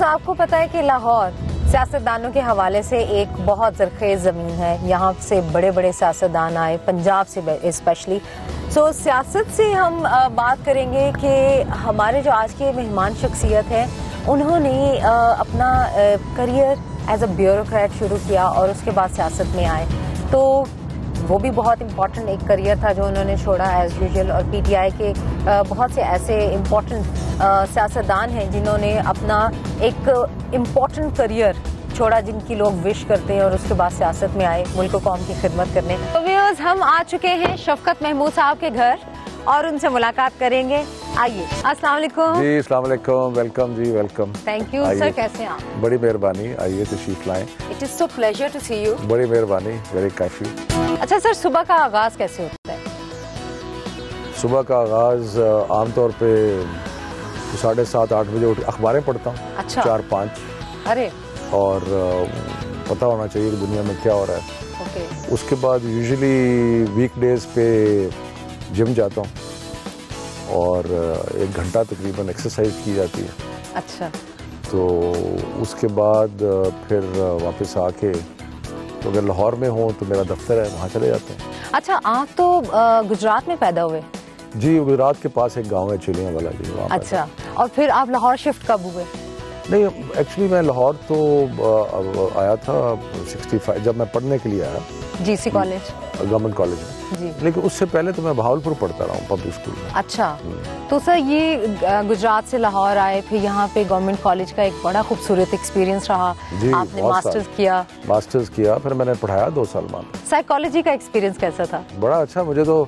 आपको पता है कि लाहौर सियासतदानों के हवाले से एक बहुत ज़रख़ेज़ ज़मीन है। यहाँ से बड़े बड़े सियासतदान आए, पंजाब से स्पेशली। सो सियासत से हम बात करेंगे कि हमारे जो आज के मेहमान शख्सियत हैं, उन्होंने अपना करियर एज अ ब्यूरोक्रेट शुरू किया और उसके बाद सियासत में आए। तो वो भी बहुत इम्पॉर्टेंट एक करियर था जो उन्होंने छोड़ा एज़ यूजुअल। और पीटीआई के बहुत से ऐसे इम्पॉर्टेंट सियासतदान हैं जिन्होंने अपना एक इम्पॉर्टेंट करियर छोड़ा, जिनकी लोग विश करते हैं और उसके बाद सियासत में आए मुल्क को कौम की खिदमत करने। तो व्यूअर्स, हम आ चुके हैं शफकत महमूद साहब के घर और उनसे मुलाकात करेंगे। आइए। अस्सलाम वालेकुम। जी अस्सलाम वालेकुम, वेलकम जी, वेलकम। थैंक यू सर, कैसे हैं आप? बड़ी मेहरबानी, आइए तशरीफ लाएं। It is so pleasure to see you. बड़ी मेहरबानी, वेरी काफी। अच्छा सर, सुबह का आगाज कैसे होता है? सुबह का आगाज आमतौर पे 7:30-8 बजे उठ अखबारें पढ़ता हूँ। अच्छा। 4-5। अरे। और पता होना चाहिए कि दुनिया में क्या हो रहा है। ओके। उसके बाद यूजुअली वीकडेज पे जिम जाता हूँ और 1 घंटा तकरीबन एक्सरसाइज की जाती है। अच्छा। तो उसके बाद फिर वापस आके, तो अगर लाहौर में हो तो मेरा दफ्तर है, वहाँ चले जाते हैं। अच्छा, आप तो गुजरात में पैदा हुए? जी, गुजरात के पास एक गांव है चिलिया वाला जी, वहाँ। अच्छा, और फिर आप लाहौर शिफ्ट कब हुए? नहीं, एक्चुअली मैं लाहौर तो आया था 65 जब मैं पढ़ने के लिए आया। जीसी कॉलेज, गवर्नमेंट कॉलेज में जी। लेकिन उससे पहले तो मैं बहावलपुर पढ़ता रहा हूँ पब्लिक स्कूल में। अच्छा, तो सर ये गुजरात से लाहौर आए, फिर यहाँ पे गवर्नमेंट कॉलेज का एक बड़ा खूबसूरत एक्सपीरियंस रहा। आपने मास्टर्स किया? फिर मैंने पढ़ाया 2 साल बाद। साइकोलॉजी का एक्सपीरियंस कैसा था? बड़ा अच्छा। मुझे तो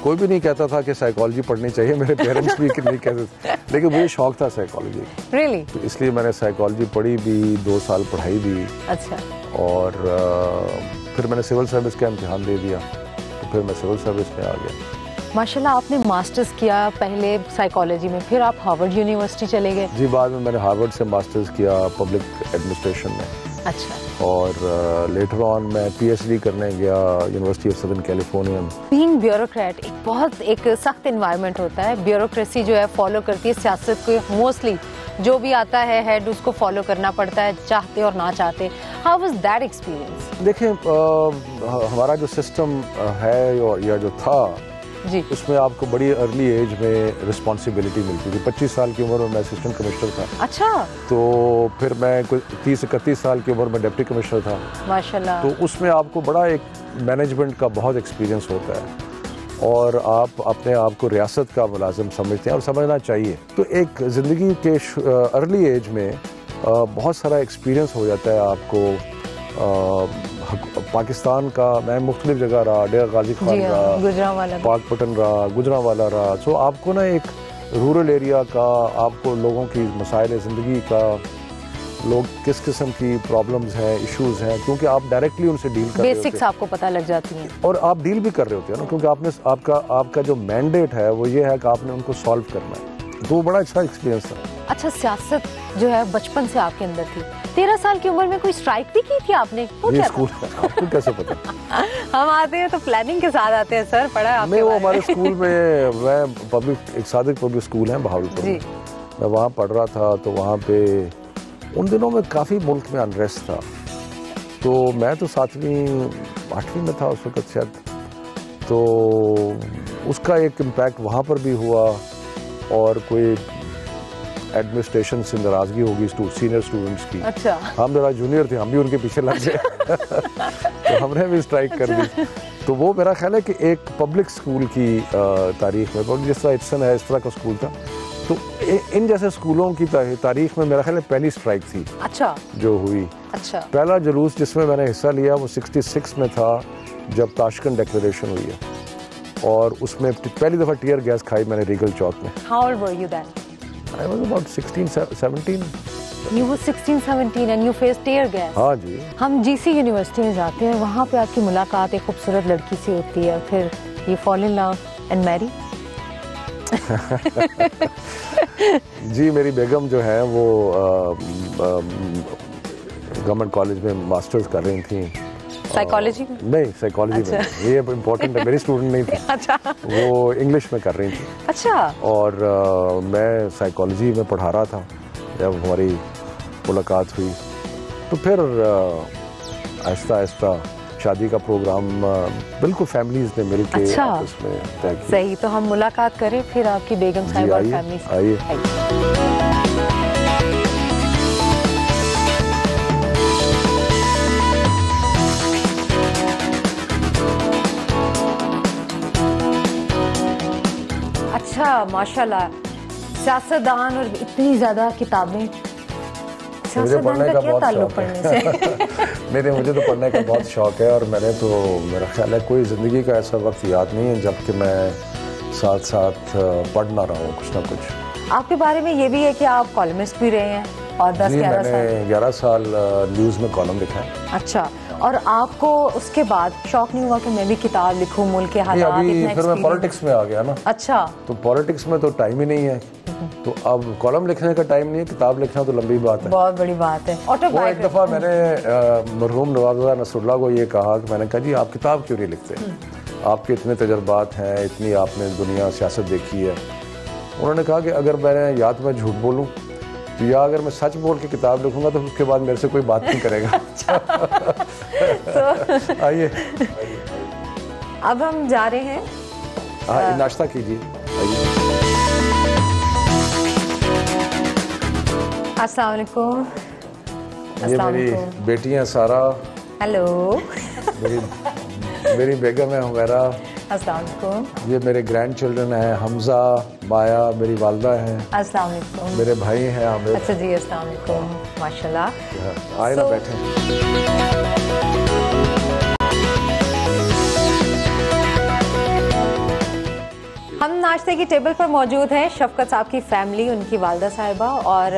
कोई भी नहीं कहता था कि साइकोलॉजी पढ़नी चाहिए, मेरे पेरेंट्स भी नहीं कहते थे, लेकिन मुझे शौक था साइकोलॉजी। रियली? तो इसलिए मैंने साइकोलॉजी पढ़ी भी, 2 साल पढ़ाई भी। अच्छा। और फिर मैंने सिविल सर्विस का इम्तिहान दे दिया, तो फिर मैं सिविल सर्विस में आ गया। माशाल्लाह, आपने मास्टर्स किया पहले साइकोलॉजी में, फिर आप हार्वर्ड यूनिवर्सिटी चले गए? जी, बाद में मैंने हार्वर्ड से मास्टर्स किया पब्लिक एडमिनिस्ट्रेशन में। अच्छा। और लेटर ऑन मैं पीएचडी करने गया यूनिवर्सिटी ऑफ सदर्न कैलिफोर्निया में। बीइंग ब्यूरोक्रेट एक सख्त एनवायरनमेंट होता है। ब्यूरोक्रेसी जो है फॉलो करती है सियासत को, मोस्टली जो भी आता है हेड उसको फॉलो करना पड़ता है, चाहते और ना चाहते। How was that experience? देखिए, हमारा जो सिस्टम है या जो था जी, उसमें आपको बड़ी अर्ली एज में रिस्पॉन्सिबिलिटी मिलती थी। 25 साल की उम्र में मैं असिस्टेंट कमिश्नर था। अच्छा। तो फिर मैं 30-31 साल की उम्र में डिप्टी कमिश्नर था। माशाल्लाह। तो उसमें आपको बड़ा एक मैनेजमेंट का बहुत एक्सपीरियंस होता है और आप अपने आप को रियासत का मुलाजिम समझते हैं और समझना चाहिए। तो एक ज़िंदगी के अर्ली एज में बहुत सारा एक्सपीरियंस हो जाता है आपको। पाकिस्तान का मैं मुख्तलिफ जगह रहा, डेरा गाजी खान रहा, गुजरांवाला, पाकपटन रहा, गुजरांवाला रहा। सो आपको ना एक रूरल एरिया का, आपको लोगों की मसाइल ज़िंदगी का, लोग किस किस्म की प्रॉब्लम्स हैं, इश्यूज हैं, क्योंकि आप डायरेक्टली उनसे डील कर रहे होते हैं। बेसिक्स आपको पता लग जाती हैं और आप डील भी कर रहे होते हैं ना, क्योंकि आपका जो मैंडेट है वो ये है कि आपने उनको सॉल्व करना है। तो वो बड़ा अच्छा एक्सपीरियंस था। अच्छा, सियासत जो है बचपन से आपके अंदर थी। 13 साल की उम्र में कोई स्ट्राइक भी की थी आपने? ये स्कूल आपको कैसे पता? हम आते हैं तो प्लानिंग के साथ आते हैं सर, पढ़ा है आपने? नहीं, वो हमारे स्कूल में, मैं एक सादिक पब्लिक स्कूल है बहावलपुर में, मैं वहाँ पढ़ रहा था। तो वहाँ पे उन दिनों में काफ़ी मुल्क में अनरेस्ट था। तो मैं तो 7वीं-8वीं में था उस वक्त शायद। तो उसका एक इम्पैक्ट वहाँ पर भी हुआ और कोई एडमिनिस्ट्रेशन से नाराजगी होगी सीनियर स्टूडेंट्स की। अच्छा। हम जरा जूनियर थे, हम भी उनके पीछे लग गए तो हमने भी स्ट्राइक कर दी। तो वो मेरा ख्याल है कि एक पब्लिक स्कूल की तारीख में, जिस तरह इट्सन है इस तरह का स्कूल था, तो इन जैसे स्कूलों की तारीख में मेरा ख्याल है पहली स्ट्राइक थी। अच्छा। जो हुई। अच्छा। पहला जुलूस जिसमें मैंने हिस्सा लिया वो 66 में था, जब ताशकंद डिक्लेरेशन हुई है, और उसमें पहली दफ़ा टीयर गैस खाई मैंने रीगल चौक में। How old were you then? I was about 16-17. You were 16-17 and you faced tear gas. हाँ जी। हम जीसी यूनिवर्सिटी में जाते हैं, वहाँ पे आपकी मुलाकात एक खूबसूरत लड़की से होती है, फिर you fall in love and marry. जी, मेरी बेगम जो है वो गवर्नमेंट कॉलेज में मास्टर्स कर रही थी। साइकोलॉजी में? नहीं, साइकोलॉजी में ये इम्पोर्टेंट है, मेरी स्टूडेंट नहीं थी। अच्छा। वो इंग्लिश में कर रही थी। अच्छा। और मैं साइकोलॉजी में पढ़ा रहा था। जब हमारी मुलाकात हुई तो फिर आहिस्ता आहिस्ता शादी का प्रोग्राम बिल्कुल फैमिलीज ने मिल के अच्छा। आपस में तय किया। सही, तो हम मुलाकात करें फिर आपकी बेगम जी, साहिबा और आइए, फैमिली से। आइए। अच्छा, माशाल्लाह, सियासतदान और इतनी ज्यादा किताबें। मुझे सियासतदान पढ़ने का का क्या बहुत ताल्लुक शौक पढ़ने से? है। मुझे तो पढ़ने का बहुत शौक है और मैंने तो, मेरा ख्याल है कोई ज़िंदगी का ऐसा वक्त याद नहीं है जबकि मैं साथ साथ पढ़ ना रहा हूँ कुछ ना कुछ। आपके बारे में ये भी है कि आप कॉलमिस्ट भी रहे हैं और 10-11 साल। मैंने 11 साल न्यूज़ में कॉलम लिखा है। अच्छा, और आपको उसके बाद शौक नहीं हुआ कि मैं भी किताब लिखूं, मुल्क के हालात, अभी इतना फिर मैं experience? पॉलिटिक्स में आ गया ना। अच्छा, तो पॉलिटिक्स में तो टाइम ही नहीं है, तो अब कॉलम लिखने का टाइम नहीं है, किताब लिखना तो लंबी बात है। बहुत बड़ी बात है। वो एक दफ़ा मैंने मरहूम नवाब नसरुल्लाह को ये कहा कि मैंने कहा जी आप किताब क्यों नहीं लिखते, आपके इतने तजर्बात हैं, इतनी आपने दुनिया सियासत देखी है। उन्होंने कहा कि अगर मैं या तो मैं झूठ बोलूँ या अगर मैं सच बोल के किताब लिखूंगा तो उसके बाद मेरे से कोई बात नहीं करेगा। आइए, अब हम जा रहे हैं। हाँ, नाश्ता कीजिए, आइए। अस्सलाम वालेकुम। ये मेरी बेटी है सारा। हेलो। मेरी बेगम है हुमैरा। अस्सलाम वालेकुम। ये मेरे ग्रैंड चिल्ड्रन हैं, हमजा, माया मेरी वालदा हैं। अस्सलाम वालेकुम। मेरे भाई हैं आमिर। अच्छा जी, अस्सलाम वालेकुम। माशाल्लाह। आए ना बैठे। हम नाश्ते की टेबल पर मौजूद हैं। शफकत साहब की फैमिली, उनकी वालदा साहिबा और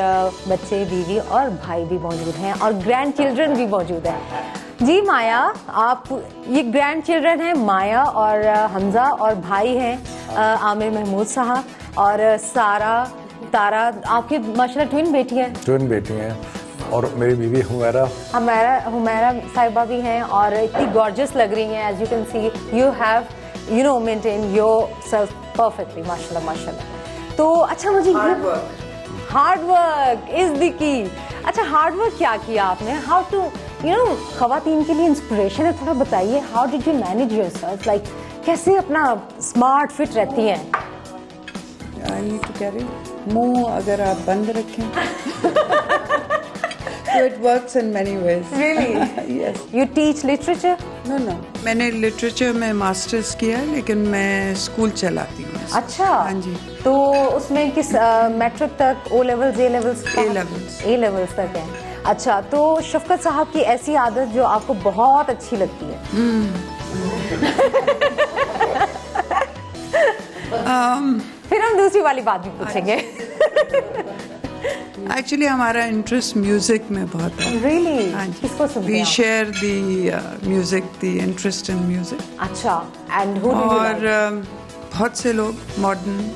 बच्चे, बीवी और भाई भी मौजूद हैं और ग्रैंड चिल्ड्रन भी मौजूद हैं। जी माया, आप ये ग्रैंड चिल्ड्रन हैं, माया और हमजा, और भाई हैं आमिर महमूद साहब और सारा, तारा। आपकी माशाल्लाह ट्विन बेटी है। ट्विन बेटी हैं और मेरी बीवी हुमैरा। हुमैरा साहिबा भी हैं और इतनी गॉर्जियस लग रही हैं। As you can see you have maintain yourself perfectly, माशाल्लाह माशाल्लाह। तो अच्छा, मुझे hard work is the key. अच्छा, हार्ड वर्क क्या किया आपने? हाउ टू खवातीन के लिए इंस्पिरेशन है, थोड़ा बताइए। How did you manage yourself, like कैसे अपना स्मार्ट फिट रहती हैं? आई नीड टू कैरी मुंह अगर आप बंद रखें so it works in many ways. Really? Yes. You teach literature? No. मैंने लिटरेचर में मास्टर्स किया है लेकिन मैं स्कूल चलाती हूँ। अच्छा। हाँ जी। तो उसमें किस मैट्रिक तक, O levels, A levels? A levels तक है। अच्छा, तो शफकत साहब की ऐसी आदत जो आपको बहुत अच्छी लगती है? फिर हम दूसरी वाली बात भी पूछेंगे। एक्चुअली हमारा इंटरेस्ट म्यूजिक में बहुत है। Really? हाँ जी। किसको सुनते We हैं आप? share the music, the interest in music. अच्छा, and who do you और like? बहुत से लोग मॉडर्न,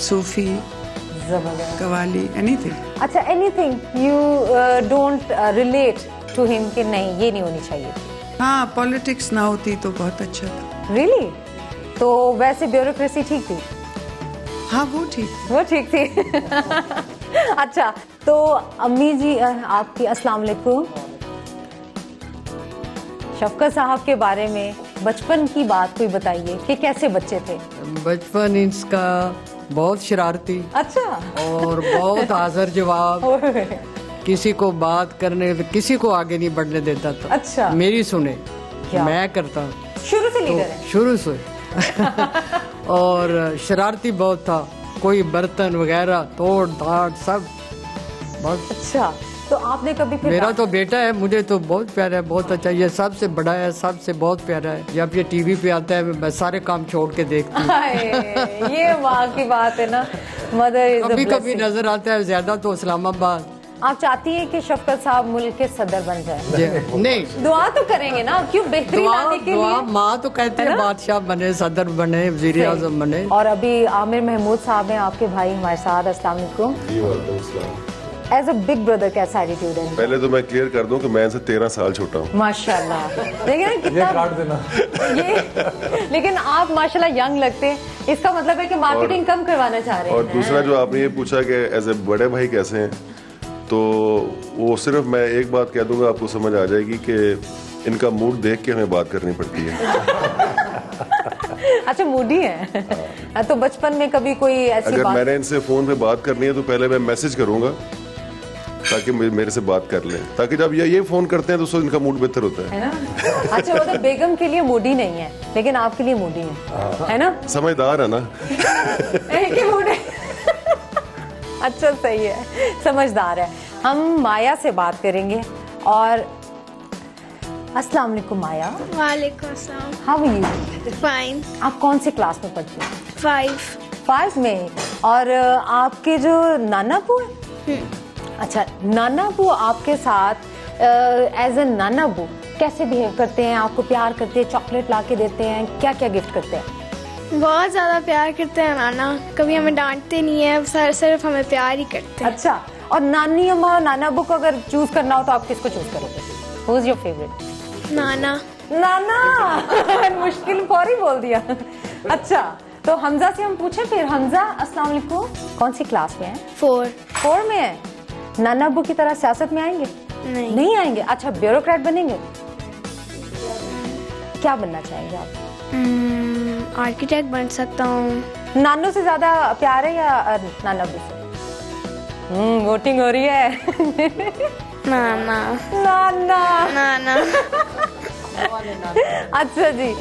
सूफी, जबरदस्त। कवाली, एनीथिंग। अच्छा, anything you don't relate to him कि नहीं ये नहीं होनी चाहिए? हाँ, पॉलिटिक्स ना होती तो बहुत अच्छा था। Really? तो वैसे ब्यूरोक्रेसी ठीक थी? हाँ, वो ठीक। वो ठीक थी। अच्छा, तो अम्मी जी आपकी, अस्सलाम वालेकुम। शफकत साहब के बारे में बचपन की बात कोई बताइए कि कैसे बच्चे थे? बचपन इसका बहुत शरारती। अच्छा। और बहुत हाजिर जवाब, किसी को बात करने, किसी को आगे नहीं बढ़ने देता था। अच्छा। मेरी सुने, क्या? मैं करता शुरू से लीडर है? शुरू से। और शरारती बहुत था, कोई बर्तन वगैरह तोड़ दाड़ सब बहुत। अच्छा, तो आपने कभी फिर मेरा तो बेटा है, मुझे तो बहुत प्यारा है, बहुत अच्छा। ये सबसे बड़ा है, सबसे बहुत प्यारा है। जब ये टीवी पे आता है मैं सारे काम छोड़ के देखती हूँ। ये माँ की बात है ना, मदर इज कभी कभी नजर आता है, ज्यादा तो इस्लामाबाद। आप चाहती हैं कि शफकत साहब मुल्क के सदर बन जाए? नहीं, दुआ तो करेंगे ना, क्यों बेहतरीन लाने के लिए। माँ तो कहते हैं बादशाह बने, सदर बने, वजीर आजम बने। और अभी आमिर महमूद साहब हैं आपके भाई हमारे साथ। अस्सलाम वालेकुम। एज अ बिग ब्रदर कैसा एटीट्यूड है? पहले तो मैं क्लियर कर दूं कि मैं इनसे 13 साल छोटा हूँ। माशाल्लाह। लेकिन कितना काट देना ये, लेकिन आप माशाल्लाह यंग लगते हैं, इसका मतलब है कि मार्केटिंग कम करवाना चाह रहे हैं। और दूसरा जो आपने ये पूछा कि एज ए बड़े भाई कैसे हैं, तो वो सिर्फ मैं एक बात कह दूंगा, आपको समझ आ जाएगी कि इनका मूड देख के हमें बात करनी पड़ती है। अच्छा, मूडी है। तो बचपन में कभी कोई ऐसी अगर बात... मैंने इनसे फोन पे बात करनी है तो पहले मैं मैसेज करूंगा ताकि मेरे से बात कर लें, ताकि जब ये फोन करते हैं तो उसको इनका मूड बेहतर होता है ना। अच्छा, वो तो बेगम के लिए मूडी नहीं है, लेकिन आपके लिए मूडी है ना? समझदार है ना। एक ही मूड है। अच्छा, सही है, समझदार है। हम माया से बात करेंगे। और अस्सलाम वालेकुम माया। वालेकुम अस्सलाम। How are you? फाइन। आप कौन से क्लास में पढ़ती हैं? 5 में। और आपके जो नाना बू है, अच्छा, नाना बू आपके साथ एज ए नाना बू कैसे बिहेव करते हैं? आपको प्यार करते हैं, चॉकलेट ला के देते हैं, क्या क्या गिफ्ट करते हैं? बहुत ज्यादा प्यार करते हैं नाना, कभी हमें डांटते नहीं है, सिर्फ हमें प्यार ही करते हैं। अच्छा, और नानी अम्मा और नाना बू को अगर चूज करना हो तो आप किसको चूज करोगे? Who is your favourite? नाना। नाना। मुश्किल फौरी बोल दिया। अच्छा, तो हमजा से हम पूछे फिर। हमजा, अस्सलाम वालेकुम, कौन सी क्लास में है? 4 में है। नाना अब्बू की तरह सियासत में आएंगे? नहीं आएंगे। अच्छा, ब्यूरोक्रेट बनेंगे? क्या बनना चाहेंगे आप? आर्किटेक्ट बन सकता हूँ। नानू से ज्यादा प्यार है या नाना अब्बू से? वोटिंग हो रही है। नाना। नाना। नाना। अच्छा जी।